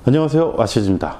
안녕하세요, 와시즈입니다.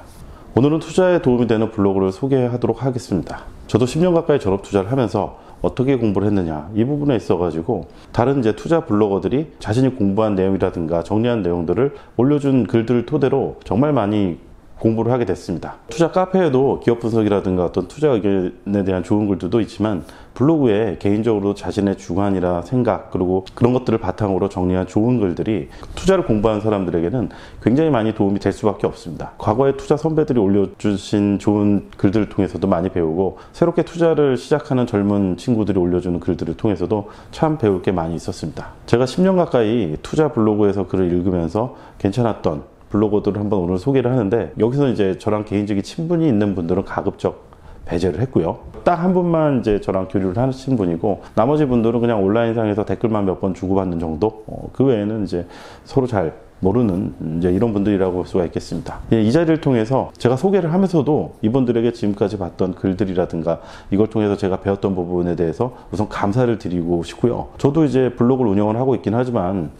오늘은 투자에 도움이 되는 블로그를 소개하도록 하겠습니다. 저도 10년 가까이 졸업 투자를 하면서 어떻게 공부를 했느냐 이 부분에 있어 가지고 다른 이제 투자 블로거들이 자신이 공부한 내용이라든가 정리한 내용들을 올려준 글들을 토대로 정말 많이 공부를 하게 됐습니다. 투자 카페에도 기업 분석이라든가 어떤 투자 의견에 대한 좋은 글들도 있지만 블로그에 개인적으로 자신의 주관이나 생각 그리고 그런 것들을 바탕으로 정리한 좋은 글들이 투자를 공부하는 사람들에게는 굉장히 많이 도움이 될 수밖에 없습니다. 과거에 투자 선배들이 올려주신 좋은 글들을 통해서도 많이 배우고 새롭게 투자를 시작하는 젊은 친구들이 올려주는 글들을 통해서도 참 배울 게 많이 있었습니다. 제가 10년 가까이 투자 블로그에서 글을 읽으면서 괜찮았던 블로거들을 한번 오늘 소개를 하는데, 여기서 이제 저랑 개인적인 친분이 있는 분들은 가급적 배제를 했고요. 딱 한 분만 이제 저랑 교류를 하신 분이고, 나머지 분들은 그냥 온라인상에서 댓글만 몇 번 주고받는 정도? 그 외에는 이제 서로 잘 모르는 이제 이런 분들이라고 볼 수가 있겠습니다. 이 자리를 통해서 제가 소개를 하면서도 이분들에게 지금까지 봤던 글들이라든가 이걸 통해서 제가 배웠던 부분에 대해서 우선 감사를 드리고 싶고요. 저도 이제 블로그를 운영을 하고 있긴 하지만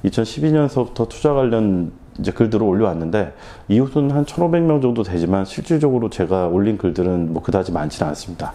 2012년서부터 투자 관련 이제 글들을 올려왔는데 이웃은 한 1,500명 정도 되지만 실질적으로 제가 올린 글들은 뭐 그다지 많지는 않습니다.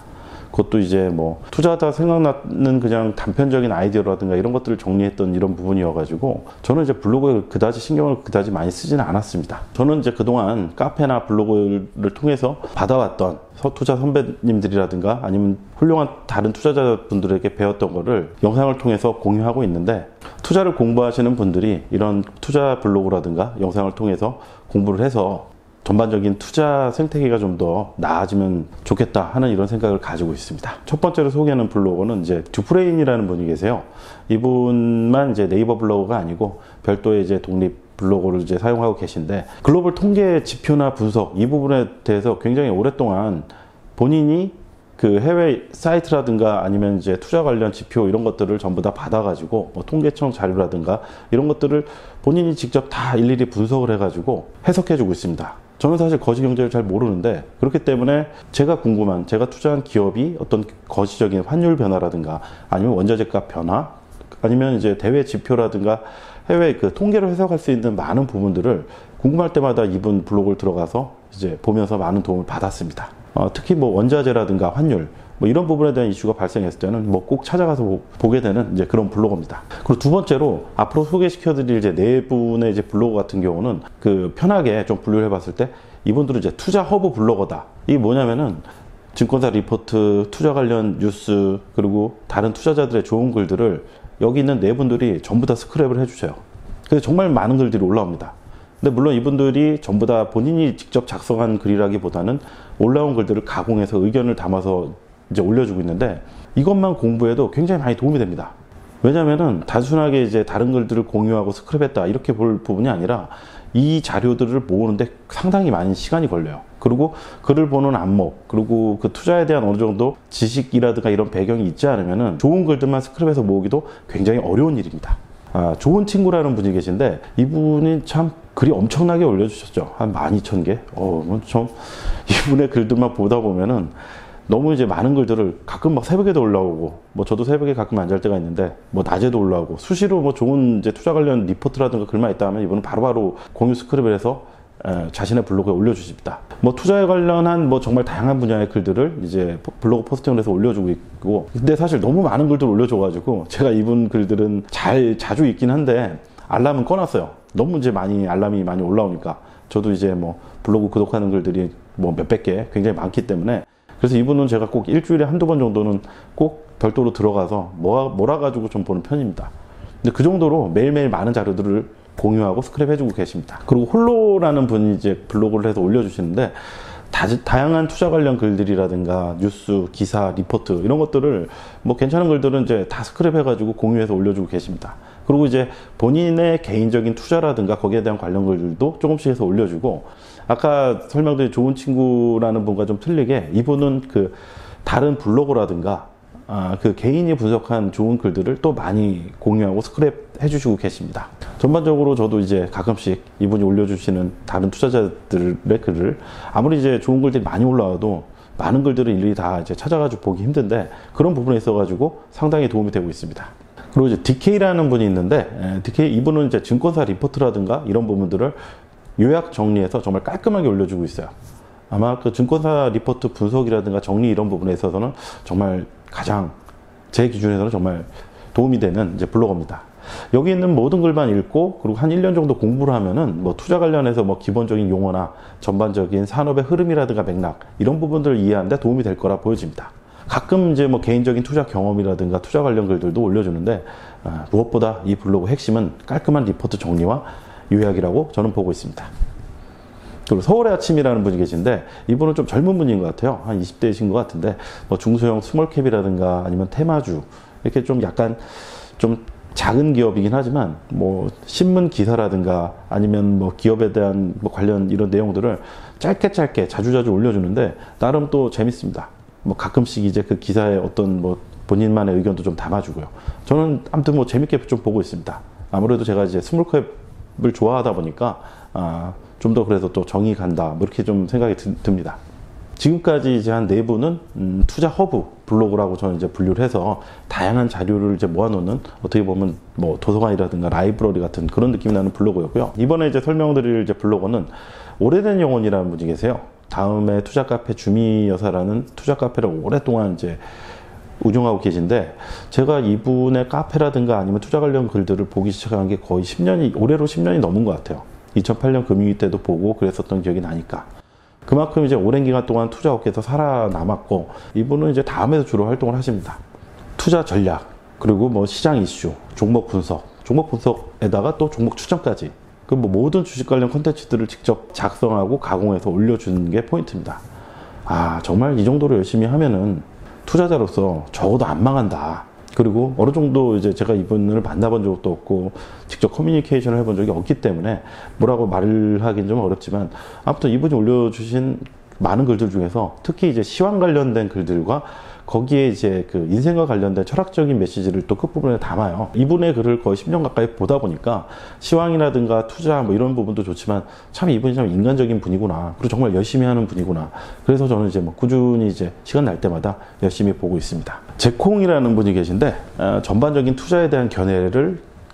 그것도 이제 뭐 투자하다 생각나는 그냥 단편적인 아이디어라든가 이런 것들을 정리했던 이런 부분이어가지고 저는 이제 블로그에 그다지 신경을 그다지 많이 쓰지는 않았습니다. 저는 이제 그동안 카페나 블로그를 통해서 받아왔던 투자 선배님들이라든가 아니면 훌륭한 다른 투자자분들에게 배웠던 거를 영상을 통해서 공유하고 있는데, 투자를 공부하시는 분들이 이런 투자 블로그라든가 영상을 통해서 공부를 해서 전반적인 투자 생태계가 좀 더 나아지면 좋겠다 하는 이런 생각을 가지고 있습니다. 첫 번째로 소개하는 블로거는 이제 듀프레인이라는 분이 계세요. 이분만 이제 네이버 블로거가 아니고 별도의 이제 독립 블로거를 이제 사용하고 계신데, 글로벌 통계 지표나 분석 이 부분에 대해서 굉장히 오랫동안 본인이 그 해외 사이트라든가 아니면 이제 투자 관련 지표 이런 것들을 전부 다 받아가지고 뭐 통계청 자료라든가 이런 것들을 본인이 직접 다 일일이 분석을 해가지고 해석해주고 있습니다. 저는 사실 거시경제를 잘 모르는데, 그렇기 때문에 제가 궁금한, 제가 투자한 기업이 어떤 거시적인 환율 변화라든가 아니면 원자재 값 변화 아니면 이제 대외 지표라든가 해외 그 통계로 해석할 수 있는 많은 부분들을 궁금할 때마다 이분 블로그를 들어가서 이제 보면서 많은 도움을 받았습니다. 특히 뭐 원자재라든가 환율 뭐 이런 부분에 대한 이슈가 발생했을 때는 뭐 꼭 찾아가서 보게 되는 이제 그런 블로거입니다. 그리고 두 번째로 앞으로 소개시켜드릴 이제 네 분의 이제 블로거 같은 경우는 그 편하게 좀 분류를 해봤을 때 이분들은 이제 투자 허브 블로거다. 이게 뭐냐면은 증권사 리포트, 투자 관련 뉴스 그리고 다른 투자자들의 좋은 글들을 여기 있는 네 분들이 전부 다 스크랩을 해주세요. 그래서 정말 많은 글들이 올라옵니다. 근데 물론 이분들이 전부 다 본인이 직접 작성한 글이라기보다는 올라온 글들을 가공해서 의견을 담아서 이제 올려주고 있는데, 이것만 공부해도 굉장히 많이 도움이 됩니다. 왜냐면은 단순하게 이제 다른 글들을 공유하고 스크랩했다 이렇게 볼 부분이 아니라 이 자료들을 모으는데 상당히 많은 시간이 걸려요. 그리고 글을 보는 안목 그리고 그 투자에 대한 어느 정도 지식이라든가 이런 배경이 있지 않으면은 좋은 글들만 스크랩해서 모으기도 굉장히 어려운 일입니다. 좋은 친구라는 분이 계신데 이분이 참 글이 엄청나게 올려주셨죠. 한 12,000개. 좀 이분의 글들만 보다 보면은 너무 이제 많은 글들을 가끔 막 새벽에도 올라오고, 뭐 저도 새벽에 가끔 안 잘 때가 있는데 뭐 낮에도 올라오고 수시로 뭐 좋은 이제 투자 관련 리포트라든가 글만 있다 하면 이분은 바로바로 공유 스크립을 해서 자신의 블로그에 올려주십니다. 뭐 투자에 관련한 뭐 정말 다양한 분야의 글들을 이제 블로그 포스팅을 해서 올려주고 있고, 근데 사실 너무 많은 글들을 올려줘가지고 제가 이분 글들은 자주 읽긴 한데 알람은 꺼놨어요. 너무 이제 알람이 많이 올라오니까. 저도 이제 뭐 블로그 구독하는 글들이 뭐 몇백 개 굉장히 많기 때문에, 그래서 이분은 제가 꼭 일주일에 한두 번 정도는 꼭 별도로 들어가서 몰아가지고 좀 보는 편입니다. 근데 그 정도로 매일매일 많은 자료들을 공유하고 스크랩 해주고 계십니다. 그리고 홀로라는 분이 이제 블로그를 해서 올려주시는데 다양한 투자 관련 글들이라든가 뉴스, 기사, 리포트 이런 것들을 뭐 괜찮은 글들은 이제 다 스크랩 해가지고 공유해서 올려주고 계십니다. 그리고 이제 본인의 개인적인 투자라든가 거기에 대한 관련 글들도 조금씩 해서 올려주고, 아까 설명드린 좋은 친구라는 분과 좀 틀리게 이분은 그 다른 블로거라든가 그 개인이 분석한 좋은 글들을 또 많이 공유하고 스크랩 해주시고 계십니다. 전반적으로 저도 이제 가끔씩 이분이 올려주시는 다른 투자자들의 글을 아무리 이제 좋은 글들이 많이 올라와도 많은 글들을 일일이 다 이제 찾아가지고 보기 힘든데 그런 부분에 있어가지고 상당히 도움이 되고 있습니다. 그리고 이제 DK라는 분이 있는데, DK 이분은 이제 증권사 리포트라든가 이런 부분들을 요약 정리해서 정말 깔끔하게 올려주고 있어요. 아마 그 증권사 리포트 분석이라든가 정리 이런 부분에 있어서는 정말 가장 제 기준에서는 정말 도움이 되는 이제 블로거입니다. 여기 있는 모든 글만 읽고 그리고 한 1년 정도 공부를 하면은 뭐 투자 관련해서 뭐 기본적인 용어나 전반적인 산업의 흐름이라든가 맥락 이런 부분들을 이해하는데 도움이 될 거라 보여집니다. 가끔 이제 뭐 개인적인 투자 경험이라든가 투자 관련 글들도 올려주는데 무엇보다 이 블로그 핵심은 깔끔한 리포트 정리와 요약이라고 저는 보고 있습니다. 그리고 서울의 아침이라는 분이 계신데 이분은 좀 젊은 분인 것 같아요. 한 20대이신 것 같은데 뭐 중소형 스몰캡이라든가 아니면 테마주 이렇게 좀 약간 좀 작은 기업이긴 하지만 뭐 신문 기사라든가 아니면 뭐 기업에 대한 뭐 관련 이런 내용들을 짧게 자주자주 올려주는데 나름 또 재밌습니다. 뭐 가끔씩 이제 그 기사에 어떤 뭐 본인만의 의견도 좀 담아주고요. 저는 아무튼 뭐 재밌게 좀 보고 있습니다. 아무래도 제가 이제 스몰캡을 좋아하다 보니까 좀 더 그래서 또 정이 간다 뭐 이렇게 좀 생각이 듭니다. 지금까지 이제 한 4분은 투자 허브 블로그라고 저는 이제 분류를 해서 다양한 자료를 이제 모아놓는 어떻게 보면 뭐 도서관이라든가 라이브러리 같은 그런 느낌이 나는 블로그였고요. 이번에 이제 설명드릴 이제 블로거는 오래된 영혼이라는 분이 계세요. 다음에 투자 카페 주미 여사라는 투자 카페를 오랫동안 이제 운영하고 계신데 제가 이분의 카페라든가 아니면 투자 관련 글들을 보기 시작한 게 거의 10년이 올해로 10년이 넘은 것 같아요. 2008년 금융위 때도 보고 그랬었던 기억이 나니까. 그만큼 이제 오랜 기간 동안 투자 업계에서 살아남았고 이분은 이제 다음에서 주로 활동을 하십니다. 투자 전략 그리고 뭐 시장 이슈, 종목 분석에다가 또 종목 추천까지 그 뭐 모든 주식 관련 콘텐츠들을 직접 작성하고 가공해서 올려주는 게 포인트입니다. 정말 이 정도로 열심히 하면은 투자자로서 적어도 안 망한다. 그리고 어느 정도 이제 제가 이분을 만나본 적도 없고 직접 커뮤니케이션을 해본 적이 없기 때문에 뭐라고 말을 하긴 좀 어렵지만 아무튼 이분이 올려주신 많은 글들 중에서 특히 이제 시황 관련된 글들과 거기에 이제 그 인생과 관련된 철학적인 메시지를 또 끝부분에 담아요. 이분의 글을 거의 10년 가까이 보다 보니까 시황이라든가 투자 뭐 이런 부분도 좋지만 참 이분이 참 인간적인 분이구나. 그리고 정말 열심히 하는 분이구나. 그래서 저는 이제 뭐 꾸준히 이제 시간 날 때마다 열심히 보고 있습니다. 제콩이라는 분이 계신데 전반적인 투자에 대한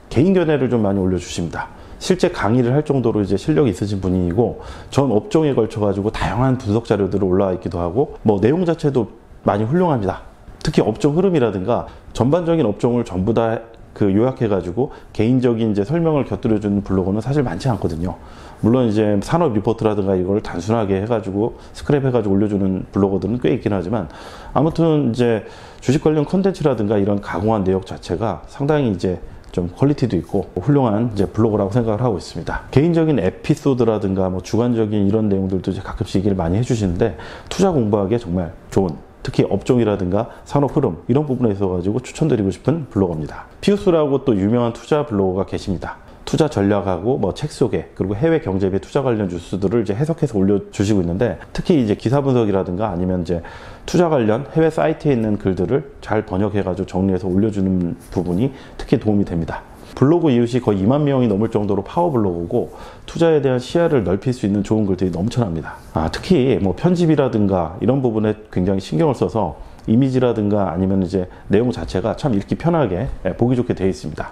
개인 견해를 좀 많이 올려주십니다. 실제 강의를 할 정도로 이제 실력이 있으신 분이고 전 업종에 걸쳐 가지고 다양한 분석 자료들이 올라와 있기도 하고 뭐 내용 자체도 많이 훌륭합니다. 특히 업종 흐름이라든가 전반적인 업종을 전부 다 그 요약해가지고 개인적인 이제 설명을 곁들여주는 블로그는 사실 많지 않거든요. 물론 이제 산업 리포트라든가 이걸 단순하게 해가지고 스크랩 해가지고 올려주는 블로거들은 꽤 있긴 하지만 아무튼 이제 주식 관련 컨텐츠라든가 이런 가공한 내용 자체가 상당히 이제 좀 퀄리티도 있고 훌륭한 이제 블로그라고 생각을 하고 있습니다. 개인적인 에피소드라든가 뭐 주관적인 이런 내용들도 이제 가끔씩 얘기를 많이 해주시는데 투자 공부하기에 정말 좋은 특히 업종이라든가 산업 흐름 이런 부분에 있어가지고 추천드리고 싶은 블로거입니다. 피우스라고 또 유명한 투자 블로거가 계십니다. 투자 전략하고 뭐 책 소개 그리고 해외 경제 및 투자 관련 뉴스들을 이제 해석해서 올려주시고 있는데 특히 이제 기사 분석이라든가 아니면 이제 투자 관련 해외 사이트에 있는 글들을 잘 번역해가지고 정리해서 올려주는 부분이 특히 도움이 됩니다. 블로그 이웃이 거의 2만 명이 넘을 정도로 파워 블로그고 투자에 대한 시야를 넓힐 수 있는 좋은 글들이 넘쳐납니다. 특히 뭐 편집이라든가 이런 부분에 굉장히 신경을 써서 이미지라든가 아니면 이제 내용 자체가 참 읽기 편하게 보기 좋게 되어 있습니다.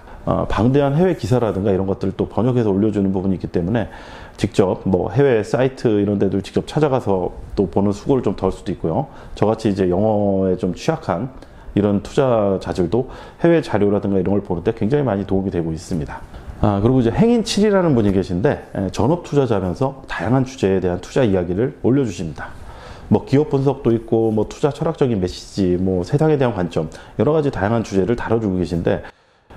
방대한 해외 기사라든가 이런 것들을 또 번역해서 올려주는 부분이 있기 때문에 직접 뭐 해외 사이트 이런 데들 직접 찾아가서 또 보는 수고를 좀 덜 수도 있고요. 저같이 이제 영어에 좀 취약한 이런 투자자들도 해외 자료라든가 이런 걸 보는데 굉장히 많이 도움이 되고 있습니다. 그리고 이제 행인7이라는 분이 계신데 전업 투자자면서 다양한 주제에 대한 투자 이야기를 올려주십니다. 뭐 기업 분석도 있고 뭐 투자 철학적인 메시지, 뭐 세상에 대한 관점 여러 가지 다양한 주제를 다뤄주고 계신데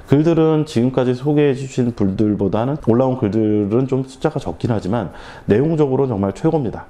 글들은 지금까지 소개해 주신 분들보다는 올라온 글들은 좀 숫자가 적긴 하지만 내용적으로 정말 최고입니다.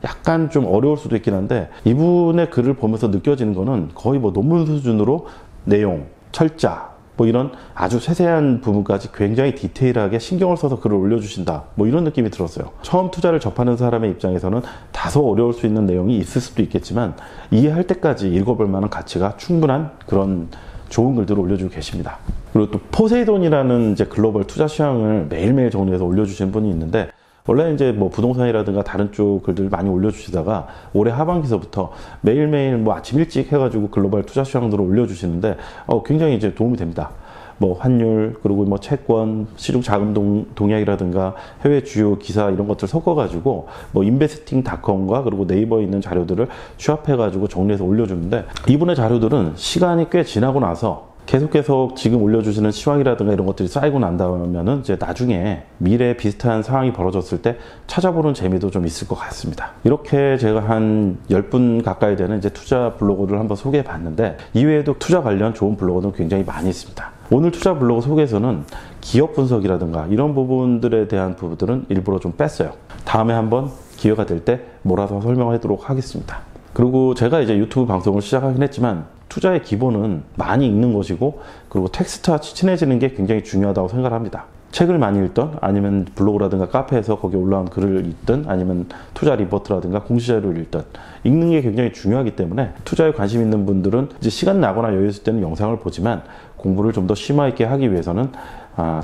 약간 좀 어려울 수도 있긴 한데 이분의 글을 보면서 느껴지는 거는 거의 뭐 논문 수준으로 내용, 철자 뭐 이런 아주 세세한 부분까지 굉장히 디테일하게 신경을 써서 글을 올려주신다 뭐 이런 느낌이 들었어요. 처음 투자를 접하는 사람의 입장에서는 다소 어려울 수 있는 내용이 있을 수도 있겠지만 이해할 때까지 읽어볼 만한 가치가 충분한 그런 좋은 글들을 올려주고 계십니다. 그리고 또 포세이돈이라는 이제 글로벌 투자 시황을 매일매일 정리해서 올려주시는 분이 있는데 원래 이제 뭐 부동산이라든가 다른 쪽 글들 많이 올려주시다가 올해 하반기서부터 매일매일 뭐 아침 일찍 해가지고 글로벌 투자 시황들을 올려주시는데 굉장히 이제 도움이 됩니다. 뭐 환율, 그리고 뭐 채권, 시중 자금 동향이라든가 해외 주요 기사 이런 것들 섞어가지고 뭐 인베스팅닷컴과 그리고 네이버에 있는 자료들을 취합해가지고 정리해서 올려주는데, 이분의 자료들은 시간이 꽤 지나고 나서 계속 지금 올려주시는 시황이라든가 이런 것들이 쌓이고 난다면은 이제 나중에 미래에 비슷한 상황이 벌어졌을 때 찾아보는 재미도 좀 있을 것 같습니다. 이렇게 제가 한 10분 가까이 되는 이제 투자 블로거를 한번 소개해 봤는데, 이외에도 투자 관련 좋은 블로거는 굉장히 많이 있습니다. 오늘 투자 블로거 속에서는 기업 분석이라든가 이런 부분들에 대한 부분들은 일부러 좀 뺐어요. 다음에 한번 기회가 될 때 몰아서 설명하도록 하겠습니다. 그리고 제가 이제 유튜브 방송을 시작하긴 했지만 투자의 기본은 많이 읽는 것이고, 그리고 텍스트와 친해지는 게 굉장히 중요하다고 생각을 합니다. 책을 많이 읽던, 아니면 블로그라든가 카페에서 거기에 올라온 글을 읽든, 아니면 투자 리포트라든가 공시자료를 읽든, 읽는 게 굉장히 중요하기 때문에 투자에 관심 있는 분들은 이제 시간 나거나 여유 있을 때는 영상을 보지만 공부를 좀 더 심화 있게 하기 위해서는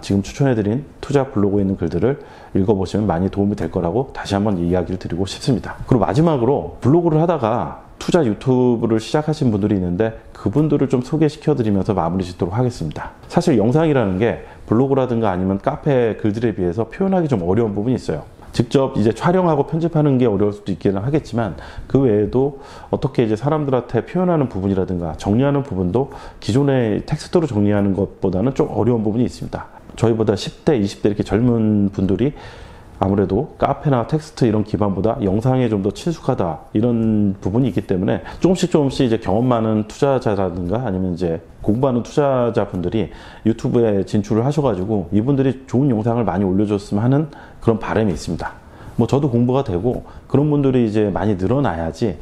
지금 추천해드린 투자 블로그에 있는 글들을 읽어보시면 많이 도움이 될 거라고 다시 한번 이야기를 드리고 싶습니다. 그리고 마지막으로 블로그를 하다가 투자 유튜브를 시작하신 분들이 있는데, 그분들을 좀 소개시켜 드리면서 마무리 짓도록 하겠습니다. 사실 영상이라는 게 블로그라든가 아니면 카페 글들에 비해서 표현하기 좀 어려운 부분이 있어요. 직접 이제 촬영하고 편집하는 게 어려울 수도 있기는 하겠지만, 그 외에도 어떻게 이제 사람들한테 표현하는 부분이라든가 정리하는 부분도 기존의 텍스트로 정리하는 것보다는 좀 어려운 부분이 있습니다. 저희보다 10대, 20대 이렇게 젊은 분들이 아무래도 카페나 텍스트 이런 기반보다 영상에 좀 더 친숙하다, 이런 부분이 있기 때문에 조금씩 이제 경험 많은 투자자라든가 아니면 이제 공부하는 투자자분들이 유튜브에 진출을 하셔가지고 이분들이 좋은 영상을 많이 올려줬으면 하는 그런 바람이 있습니다. 뭐 저도 공부가 되고 그런 분들이 이제 많이 늘어나야지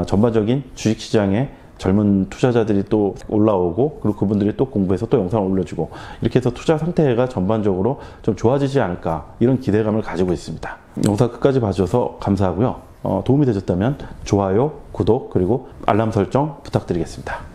전반적인 주식시장에 젊은 투자자들이 또 올라오고, 그리고 그분들이 또 공부해서 또 영상을 올려주고, 이렇게 해서 투자 상태가 전반적으로 좀 좋아지지 않을까, 이런 기대감을 가지고 있습니다. 영상 끝까지 봐주셔서 감사하고요. 도움이 되셨다면 좋아요, 구독, 그리고 알람 설정 부탁드리겠습니다.